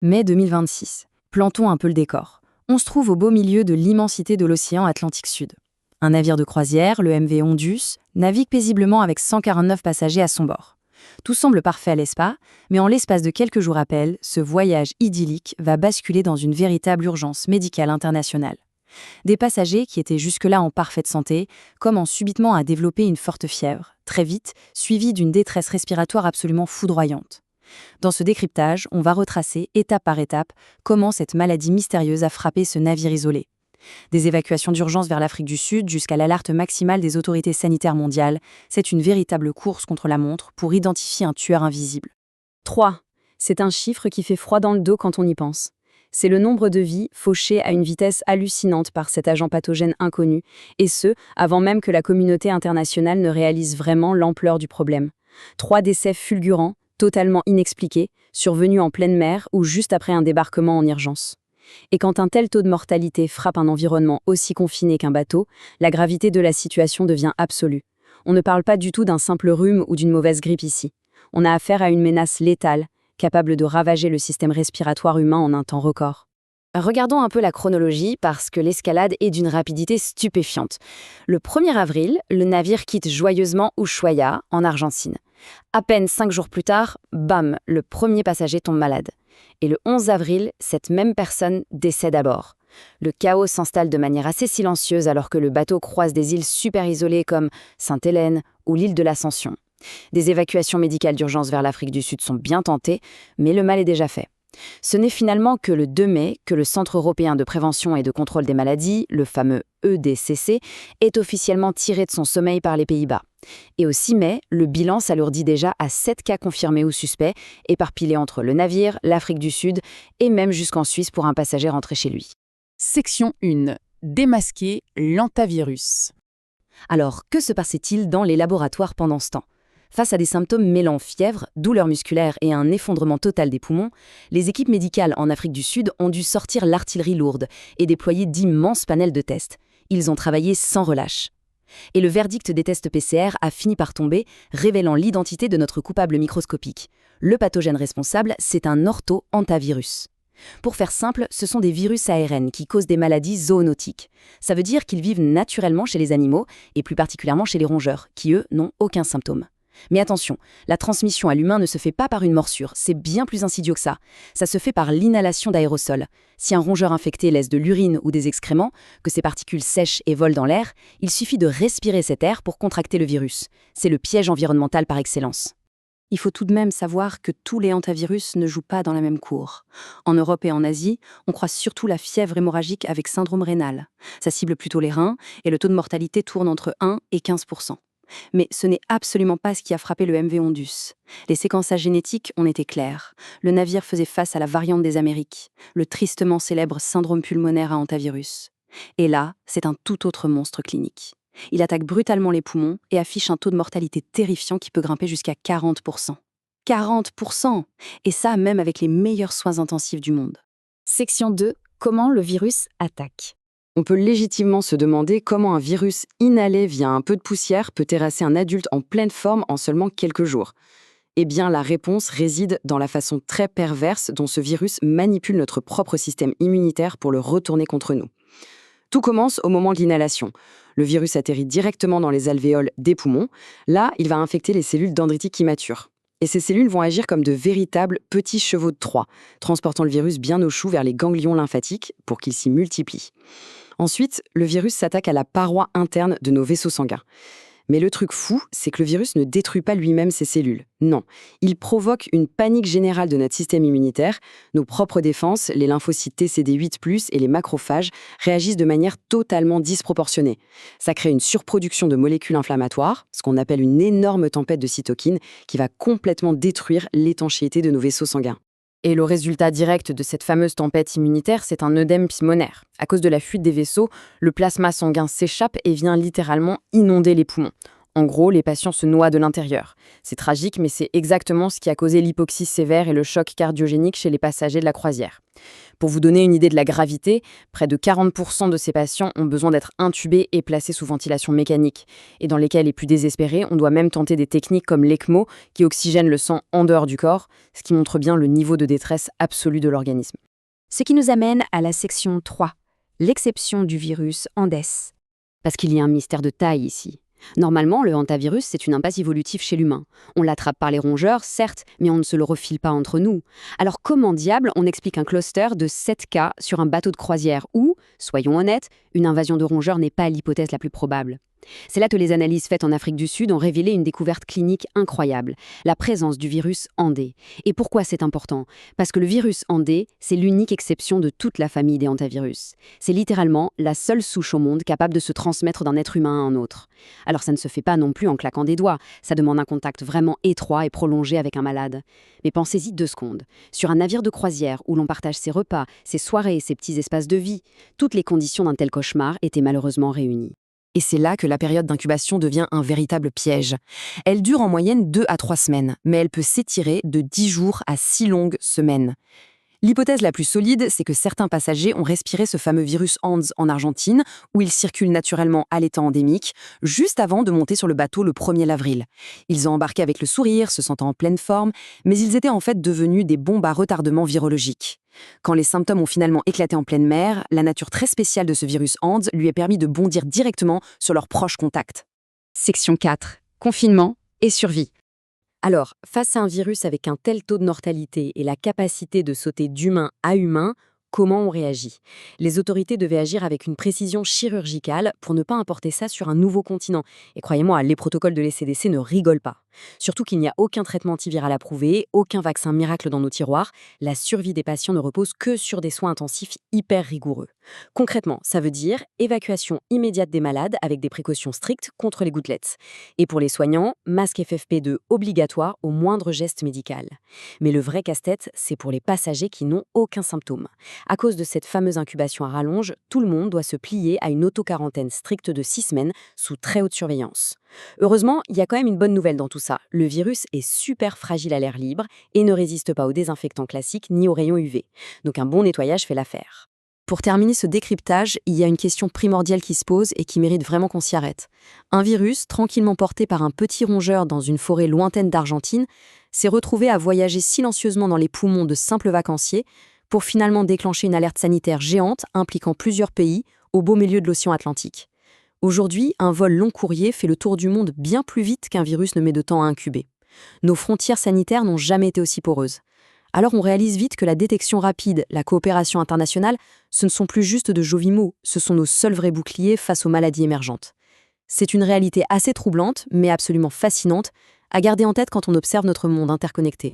Mai 2026. Plantons un peu le décor. On se trouve au beau milieu de l'immensité de l'océan Atlantique Sud. Un navire de croisière, le MV Ondus, navigue paisiblement avec 149 passagers à son bord. Tout semble parfait à l'espace, mais en l'espace de quelques jours à peine, ce voyage idyllique va basculer dans une véritable urgence médicale internationale. Des passagers qui étaient jusque-là en parfaite santé commencent subitement à développer une forte fièvre, très vite, suivie d'une détresse respiratoire absolument foudroyante. Dans ce décryptage, on va retracer, étape par étape, comment cette maladie mystérieuse a frappé ce navire isolé. Des évacuations d'urgence vers l'Afrique du Sud jusqu'à l'alerte maximale des autorités sanitaires mondiales, c'est une véritable course contre la montre pour identifier un tueur invisible. 3. C'est un chiffre qui fait froid dans le dos quand on y pense. C'est le nombre de vies fauchées à une vitesse hallucinante par cet agent pathogène inconnu, et ce, avant même que la communauté internationale ne réalise vraiment l'ampleur du problème. 3 décès fulgurants, totalement inexpliqués, survenus en pleine mer ou juste après un débarquement en urgence. Et quand un tel taux de mortalité frappe un environnement aussi confiné qu'un bateau, la gravité de la situation devient absolue. On ne parle pas du tout d'un simple rhume ou d'une mauvaise grippe ici. On a affaire à une menace létale, capable de ravager le système respiratoire humain en un temps record. Regardons un peu la chronologie parce que l'escalade est d'une rapidité stupéfiante. Le 1er avril, le navire quitte joyeusement Ushuaia, en Argentine. À peine 5 jours plus tard, bam, le premier passager tombe malade. Et le 11 avril, cette même personne décède à bord. Le chaos s'installe de manière assez silencieuse alors que le bateau croise des îles super isolées comme Sainte-Hélène ou l'île de l'Ascension. Des évacuations médicales d'urgence vers l'Afrique du Sud sont bien tentées, mais le mal est déjà fait. Ce n'est finalement que le 2 mai que le Centre européen de prévention et de contrôle des maladies, le fameux EDCC, est officiellement tiré de son sommeil par les Pays-Bas. Et au 6 mai, le bilan s'alourdit déjà à 7 cas confirmés ou suspects, éparpillés entre le navire, l'Afrique du Sud et même jusqu'en Suisse pour un passager rentré chez lui. Section 1. Démasquer l'hantavirus. Alors, que se passait-il dans les laboratoires pendant ce temps ? Face à des symptômes mêlant fièvre, douleurs musculaires et un effondrement total des poumons, les équipes médicales en Afrique du Sud ont dû sortir l'artillerie lourde et déployer d'immenses panels de tests. Ils ont travaillé sans relâche. Et le verdict des tests PCR a fini par tomber, révélant l'identité de notre coupable microscopique. Le pathogène responsable, c'est un ortho-hantavirus. Pour faire simple, ce sont des virus ARN qui causent des maladies zoonotiques. Ça veut dire qu'ils vivent naturellement chez les animaux, et plus particulièrement chez les rongeurs, qui eux n'ont aucun symptôme. Mais attention, la transmission à l'humain ne se fait pas par une morsure, c'est bien plus insidieux que ça. Ça se fait par l'inhalation d'aérosols. Si un rongeur infecté laisse de l'urine ou des excréments, que ces particules sèchent et volent dans l'air, il suffit de respirer cet air pour contracter le virus. C'est le piège environnemental par excellence. Il faut tout de même savoir que tous les hantavirus ne jouent pas dans la même cour. En Europe et en Asie, on croise surtout la fièvre hémorragique avec syndrome rénal. Ça cible plutôt les reins et le taux de mortalité tourne entre 1 et 15%. Mais ce n'est absolument pas ce qui a frappé le MV Ondus. Les séquençages génétiques ont été clairs. Le navire faisait face à la variante des Amériques, le tristement célèbre syndrome pulmonaire à hantavirus. Et là, c'est un tout autre monstre clinique. Il attaque brutalement les poumons et affiche un taux de mortalité terrifiant qui peut grimper jusqu'à 40%. 40%! Et ça, même avec les meilleurs soins intensifs du monde. Section 2. Comment le virus attaque ? On peut légitimement se demander comment un virus inhalé via un peu de poussière peut terrasser un adulte en pleine forme en seulement quelques jours. Eh bien, la réponse réside dans la façon très perverse dont ce virus manipule notre propre système immunitaire pour le retourner contre nous. Tout commence au moment de l'inhalation. Le virus atterrit directement dans les alvéoles des poumons. Là, il va infecter les cellules dendritiques immatures. Et ces cellules vont agir comme de véritables petits chevaux de Troie, transportant le virus bien au chou vers les ganglions lymphatiques pour qu'ils s'y multiplient. Ensuite, le virus s'attaque à la paroi interne de nos vaisseaux sanguins. Mais le truc fou, c'est que le virus ne détruit pas lui-même ses cellules. Non, il provoque une panique générale de notre système immunitaire. Nos propres défenses, les lymphocytes TCD8+, et les macrophages réagissent de manière totalement disproportionnée. Ça crée une surproduction de molécules inflammatoires, ce qu'on appelle une énorme tempête de cytokines, qui va complètement détruire l'étanchéité de nos vaisseaux sanguins. Et le résultat direct de cette fameuse tempête immunitaire, c'est un œdème pulmonaire. À cause de la fuite des vaisseaux, le plasma sanguin s'échappe et vient littéralement inonder les poumons. En gros, les patients se noient de l'intérieur. C'est tragique, mais c'est exactement ce qui a causé l'hypoxie sévère et le choc cardiogénique chez les passagers de la croisière. Pour vous donner une idée de la gravité, près de 40% de ces patients ont besoin d'être intubés et placés sous ventilation mécanique. Et dans les cas les plus désespérés, on doit même tenter des techniques comme l'ECMO qui oxygène le sang en dehors du corps, ce qui montre bien le niveau de détresse absolu de l'organisme. Ce qui nous amène à la section 3, l'exception du virus Andes. Parce qu'il y a un mystère de taille ici. Normalement, le hantavirus, c'est une impasse évolutive chez l'humain. On l'attrape par les rongeurs, certes, mais on ne se le refile pas entre nous. Alors comment diable on explique un cluster de 7 cas sur un bateau de croisière où, soyons honnêtes, une invasion de rongeurs n'est pas l'hypothèse la plus probable? C'est là que les analyses faites en Afrique du Sud ont révélé une découverte clinique incroyable, la présence du virus Andé. Et pourquoi c'est important? Parce que le virus Andé, c'est l'unique exception de toute la famille des hantavirus. C'est littéralement la seule souche au monde capable de se transmettre d'un être humain à un autre. Alors ça ne se fait pas non plus en claquant des doigts, ça demande un contact vraiment étroit et prolongé avec un malade. Mais pensez-y 2 secondes. Sur un navire de croisière où l'on partage ses repas, ses soirées et ses petits espaces de vie, toutes les conditions d'un tel cauchemar étaient malheureusement réunies. Et c'est là que la période d'incubation devient un véritable piège. Elle dure en moyenne 2 à 3 semaines, mais elle peut s'étirer de 10 jours à 6 longues semaines. L'hypothèse la plus solide, c'est que certains passagers ont respiré ce fameux virus Andes en Argentine, où il circule naturellement à l'état endémique, juste avant de monter sur le bateau le 1er avril. Ils ont embarqué avec le sourire, se sentant en pleine forme, mais ils étaient en fait devenus des bombes à retardement virologique. Quand les symptômes ont finalement éclaté en pleine mer, la nature très spéciale de ce virus Andes lui a permis de bondir directement sur leurs proches contacts. Section 4. Confinement et survie. Alors, face à un virus avec un tel taux de mortalité et la capacité de sauter d'humain à humain, comment on réagit? Les autorités devaient agir avec une précision chirurgicale pour ne pas importer ça sur un nouveau continent. Et croyez-moi, les protocoles de l'ECDC ne rigolent pas. Surtout qu'il n'y a aucun traitement antiviral approuvé, aucun vaccin miracle dans nos tiroirs. La survie des patients ne repose que sur des soins intensifs hyper rigoureux. Concrètement, ça veut dire évacuation immédiate des malades avec des précautions strictes contre les gouttelettes. Et pour les soignants, masque FFP2 obligatoire au moindre geste médical. Mais le vrai casse-tête, c'est pour les passagers qui n'ont aucun symptôme. À cause de cette fameuse incubation à rallonge, tout le monde doit se plier à une auto-quarantaine stricte de 6 semaines sous très haute surveillance. Heureusement, il y a quand même une bonne nouvelle dans tout ça. Le virus est super fragile à l'air libre et ne résiste pas aux désinfectants classiques ni aux rayons UV. Donc un bon nettoyage fait l'affaire. Pour terminer ce décryptage, il y a une question primordiale qui se pose et qui mérite vraiment qu'on s'y arrête. Un virus, tranquillement porté par un petit rongeur dans une forêt lointaine d'Argentine, s'est retrouvé à voyager silencieusement dans les poumons de simples vacanciers pour finalement déclencher une alerte sanitaire géante impliquant plusieurs pays au beau milieu de l'océan Atlantique. Aujourd'hui, un vol long courrier fait le tour du monde bien plus vite qu'un virus ne met de temps à incuber. Nos frontières sanitaires n'ont jamais été aussi poreuses. Alors on réalise vite que la détection rapide, la coopération internationale, ce ne sont plus juste de jolis mots, ce sont nos seuls vrais boucliers face aux maladies émergentes. C'est une réalité assez troublante, mais absolument fascinante, à garder en tête quand on observe notre monde interconnecté.